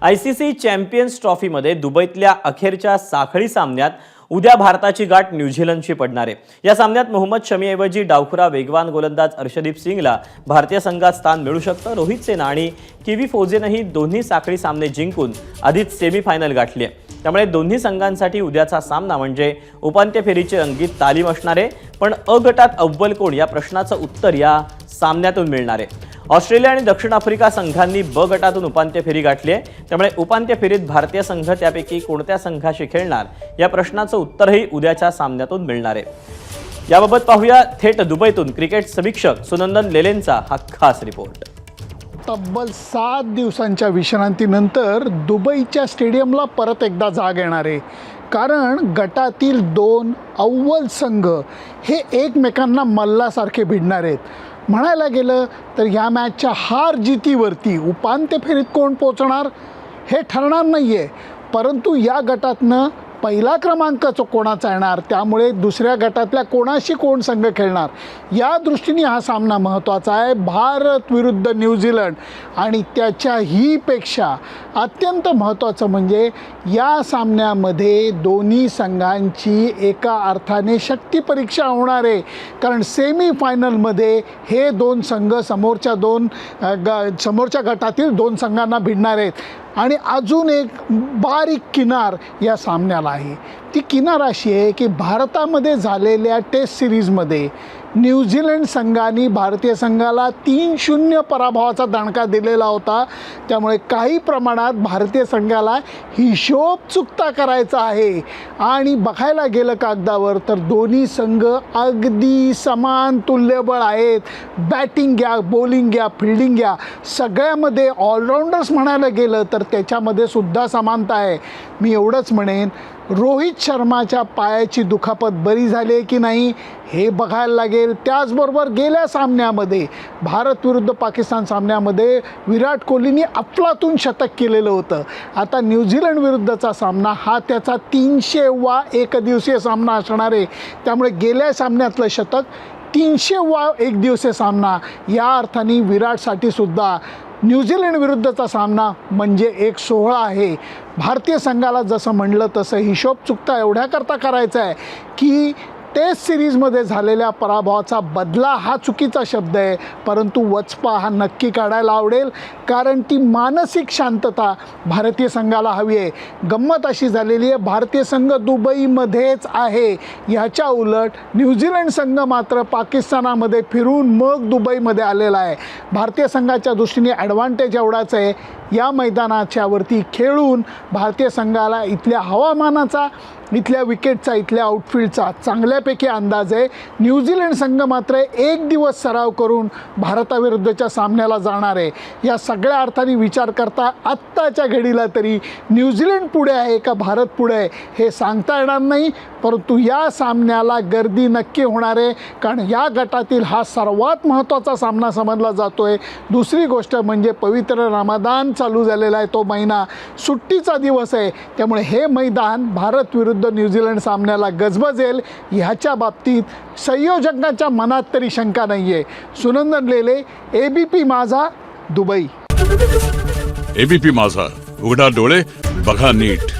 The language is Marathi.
आयसीसी चॅम्पियन्स ट्रॉफीमध्ये दुबईतल्या अखेरच्या साखळी सामन्यात उद्या भारताची गाठ न्यूझीलंडशी पडणार आहे। या सामन्यात मोहम्मद शमीऐवजी डावखुरा वेगवान गोलंदाज अर्शदीप सिंगला भारतीय संघात स्थान मिळू शकतं। रोहित सेना आणि किवी फोजेनही दोन्ही साखळी सामने जिंकून आधीच सेमीफायनल गाठली आहे। त्यामुळे दोन्ही संघांसाठी उद्याचा सामना म्हणजे उपांत्य फेरीची रंगीत तालीम असणार आहे। पण अ गटात अव्वल कोण या प्रश्नाचं उत्तर या सामन्यातून मिळणार आहे। ऑस्ट्रेलिया आणि दक्षिण आफ्रिका संघांनी ब गटातून उपांत्य फेरी गाठली आहे। त्यामुळे उपांत्य फेरीत भारतीय संघ त्यापैकी कोणत्या संघाशी खेळणार या प्रश्नाचं उत्तरही उद्याच्या सामन्यातून मिळणार आहे। याबाबत पाहूया थेट दुबईतून क्रिकेट समीक्षक सुनंदन लेलेंचा हा खास रिपोर्ट। तब्बल 7 दिवसांच्या विश्रांतीनंतर दुबईच्या स्टेडियमला परत एकदा जाग येणार आहे, कारण गटातील 2 अव्वल संघ हे एकमेकांना मल्लासारखे भिडणार आहेत। म्हणायला गेलं तर या मॅचच्या हार जितीवरती उपांत्य फेरीत कोण पोहोचणार हे ठरणार नाही आहे, परंतु या गटातनं पहिला क्रमांक कोणाचा येणार, त्यामुळे दुसऱ्या गटातल्या कोणाशी कोण संघ खेळणार या दृष्टीने हा सामना महत्त्वाचा आहे। भारत विरुद्ध न्यूझीलंड आणि त्याच्याही पेक्षा अत्यंत महत्त्वाचं म्हणजे या सामन्यामध्ये दोन्ही संघांची एका अर्थाने शक्ती परीक्षा होणार आहे, कारण सेमीफायनलमध्ये हे 2 संघ समोरच्या गटातील 2 संघांना भिडणार आहेत। आणि अजून एक बारीक किनार या सामन्याला आहे। ती किनार अशी आहे की भारतामध्ये झालेल्या टेस्ट सिरीजमध्ये न्यूझीलंड संघाने भारतीय संघाला 3-0 पराभवाचा दणका दिलेला होता। त्यामुळे काही प्रमाणात भारतीय संघाला हिशोब चुकता करायचा आहे। आणि बघायला गेलं कागदावर तर दोन्ही संघ अगदी समान तुल्यबळ आहेत। बॅटिंग घ्या, बॉलिंग घ्या, फिल्डिंग घ्या, सगळ्यामध्ये ऑलराऊंडर्स म्हणायला गेलं तर त्याच्यामध्ये सुद्धा समानता आहे। मी एवढंच म्हणेन, रोहित शर्माच्या पायाची दुखापत बरी झाली आहे की नाही हे बघायला लागेल। त्याचबरोबर गेल्या सामन्यामध्ये भारत विरुद्ध पाकिस्तान सामन्यामध्ये विराट कोहलीने अफलातून शतक केलेलं होतं। आता न्यूझीलंड विरुद्धचा सामना हा त्याचा 300वा एकदिवसीय सामना असणार आहे। त्यामुळे गेल्या सामन्यातलं शतक 300वा एकदिवसीय सामना या अर्थाने विराटसाठी सुद्धा न्यूझीलंड विरुद्धचा सामना म्हणजे एक सोहळा आहे। भारतीय संघाला जसं म्हणलं तसं हिशोब चुकता एवढ्याकरता करायचा आहे की टेस्ट सिरीजमध्ये झालेल्या पराभवाचा बदला हा चुकीचा शब्द आहे, परंतु वचपा हा नक्की काढायला आवडेल, कारण ती मानसिक शांतता भारतीय संघाला हवी आहे। गंमत अशी झालेली आहे, भारतीय संघ दुबईमध्येच आहे, ह्याच्या उलट न्यूझीलंड संघ मात्र पाकिस्तानामध्ये फिरून मग दुबईमध्ये आलेला आहे। भारतीय संघाच्या दृष्टीने ॲडव्हान्टेज एवढाच आहे, या मैदानाच्यावरती खेळून भारतीय संघाला इथल्या हवामानाचा, इथल्या विकेटचा, इथल्या आउटफील्डचा चांगल्यापैकी अंदाज आहे। न्यूझीलंड संघ मात्र 1 दिवस सराव करून भारताविरुद्धच्या सामन्याला जाणार आहे। या सगळ्या अर्थाने विचार करता आत्ताच्या घडीला तरी न्यूझीलंड पुढे आहे का भारत पुढे आहे हे सांगता येणार नाही, परंतु या सामन्याला गर्दी नक्की होणार आहे, कारण या गटातील हा सर्वात महत्त्वाचा सामना समजला जातो आहे। दुसरी गोष्ट म्हणजे पवित्र रमदान चालू झालेला आहे, तो महिना सुट्टीचा दिवस आहे, त्यामुळे हे मैदान भारत विरुद्ध न्यूझीलंड सामन्याला गजबजेल ह्याच्या बाबतीत संयोजकांच्या मनात तरी शंका नाही आहे। सुनंदन लेले, ABP माझा, दुबई। ABP माझा, उघडा डोळे बघा नीट।